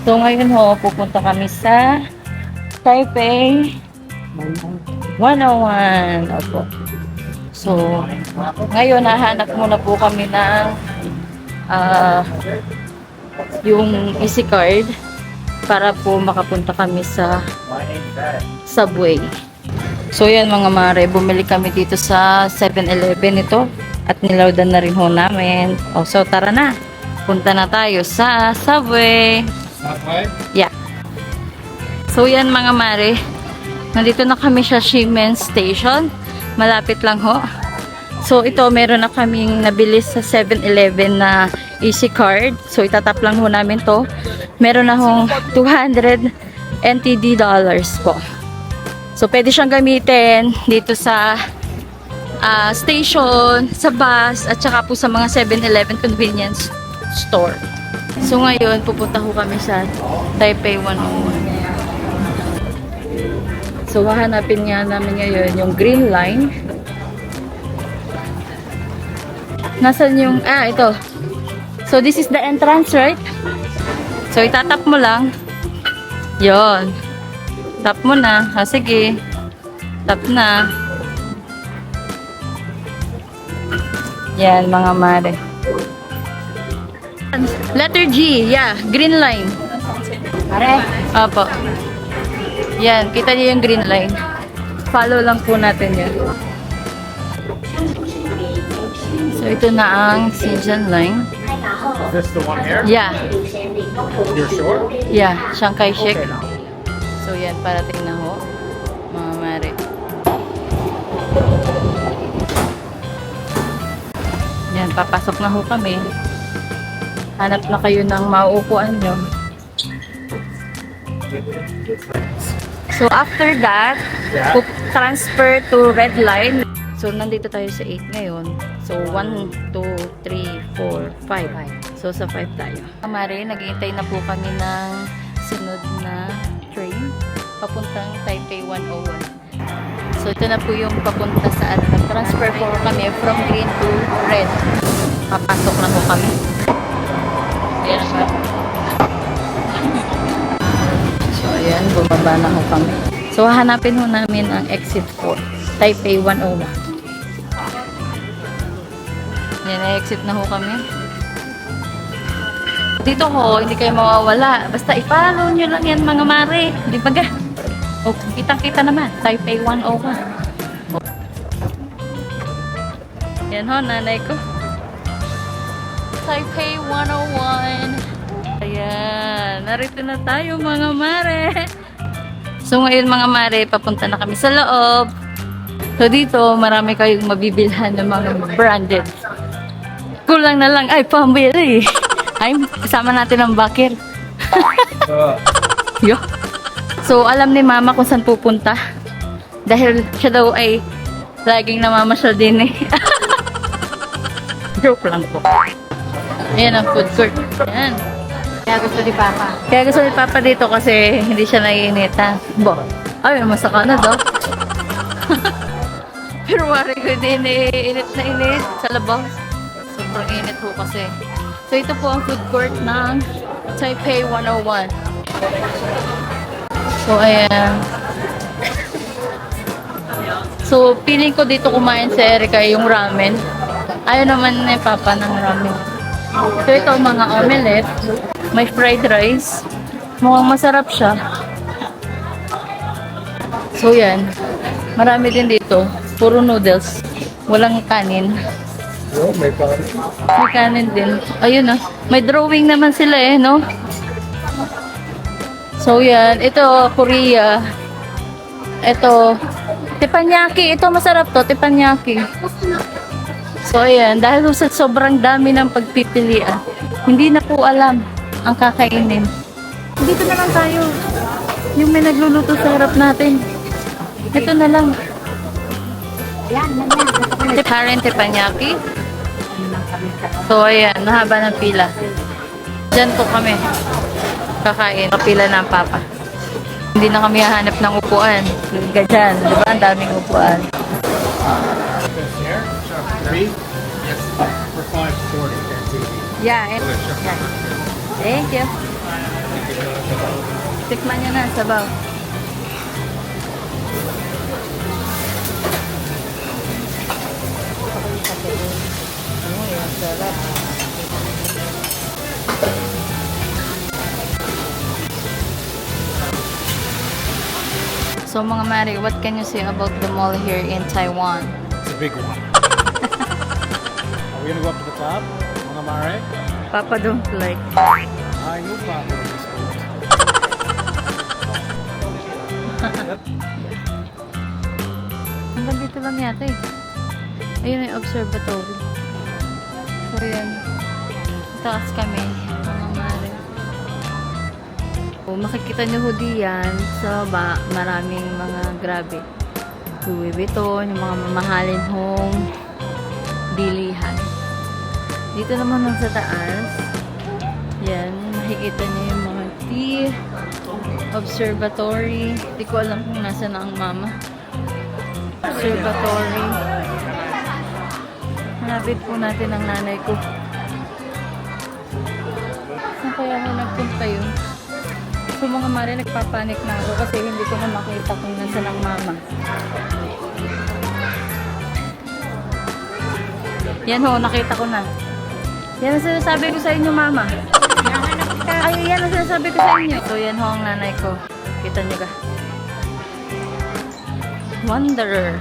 So ngayon ho, pupunta kami sa Taipei 101. Opo. So, ngayon nahanap muna po kami ng yung Easy Card para po makapunta kami sa subway. So yan mga mare, bumili kami dito sa 7-Eleven ito at nilawdan na rin ho namin. So tara na, punta na tayo sa subway. Yeah. So yan mga mare, nandito na kami sa Ximen Station. Malapit lang ho. So ito, meron na kaming nabili sa 7-Eleven na Easy Card. So itatap lang ho namin to. Meron na hong 200 NTD dollars po. So pwede siyang gamitin dito sa station, sa bus, at saka po sa mga 7-Eleven convenience store. So ngayon, pupunta ho kami sa Taipei 101. So hahanapin nga namin ngayon yung green line. Nasaan yung, ito. So this is the entrance, right? So itatap mo lang. Yon. Tap mo na. Sige. Tap na. Yan mga mare. Letter G. Yeah. Green line. Mare. Opo. Yan. Kita niyo yung green line. Follow lang po natin yan. So ito na ang Shenzhen line. Is this the one here? Yeah. You're sure? Yeah. Shanghai Shek. Okay, now. So yan, parating na ho, mga mare. Yan, papasok na ho kami. Hanap na kayo ng mauupuan nyo. So after that, transfer to red line. So nandito tayo sa 8 ngayon. So 1, 2, 3, 4, 5. So sa 5 tayo. Mga mare, naghihintay na po kami ng sunod na train papuntang Taipei 101. So ito na po yung papunta sa transfer po kami from green to red. Papasok na po kami. Ayan siya. So ayan, bumaba na po kami. So hahanapin ho namin ang exit 4, Taipei 101. Yan, exit na ho kami. Dito ho, hindi kayo mawawala. Basta i-follow nyo lang yan mga mare. Hindi ba ga? O, kitang-kita naman. Taipei 101. O. Yan ho, nanay ko. Taipei 101. Ayan. Narito na tayo mga mare. So ngayon mga mare, papunta na kami sa loob. So dito, marami kayong mabibilhan ng mga branded. Kulang na lang. Ay, pambili. Ay, kasama natin ang bakir. Yo. So, alam ni mama kung saan pupunta. Dahil siya daw ay laging namamasyal din eh. Joke lang po. Ayan ang food court. Ayan. Kaya gusto ni Papa. Kaya gusto ni Papa dito kasi hindi siya naiinita. Bo. Ay, masaka na daw. Pero wari ko din eh, init na init sa labas. Sobrang init ho kasi. So ito po ang food court ng Taipei 101. So ayan. So feeling ko dito kumain si Erica yung ramen. Ayaw naman ni Papa ng ramen. So ito mga omelette. May fried rice. Mukhang masarap siya. So yan. Marami din dito. Puro noodles. Walang kanin. Oh, may kanin. May kanin din. Ayun ah. May drawing naman sila eh, no? So yan. Ito, Korea. Ito, teppanyaki. Ito masarap to, teppanyaki. So ayan. Dahil sa sobrang dami ng pagpipilian, hindi na po alam ang kakainin. Dito na lang tayo. Yung may nagluluto sa harap natin. Ito na lang. Yan, yan. Current teppanyaki. So ayan, nahaba ng pila. Diyan po kami kakain. Kapila na ang Papa. Hindi na kami hahanap ng upuan. Ganyan, di ba? Ang daming upuan. Here, three. Yes, for 540. Yeah, and, Okay, sure. yeah. Thank you. Tikman niya na, sabaw. Uy, ang sarap. So mga Mari, what can you say about the mall here in Taiwan? It's a big one. Are we gonna go up to the top? Mga mare? Papa don't like. I knew Papa would be spooked. Hanggang dito lang yata eh. Ayun yung observatory. So yan. Taas kami, mga Mari. Kung makikita nyo ho diyan sa baba, maraming mga grabe. Louis Vuitton, yung mga mamahalin hong bilihan. Dito naman lang sa taas, yan, makikita nyo yung mga tea, observatory. Hindi ko alam kung nasa na ang mama. Observatory. Hanapit po natin ang nanay ko. Saan kaya ako nagpunta yun? So mga Mari, nagpapanik na ako kasi hindi ko na makita kung nasa ng mama. Yan ho, nakita ko na. Yan ang sinasabi ko sa inyo, mama. Ay, yan ang sinasabi ko sa inyo. So yan ho ang nanay ko. Kita nyo ka. Wanderer.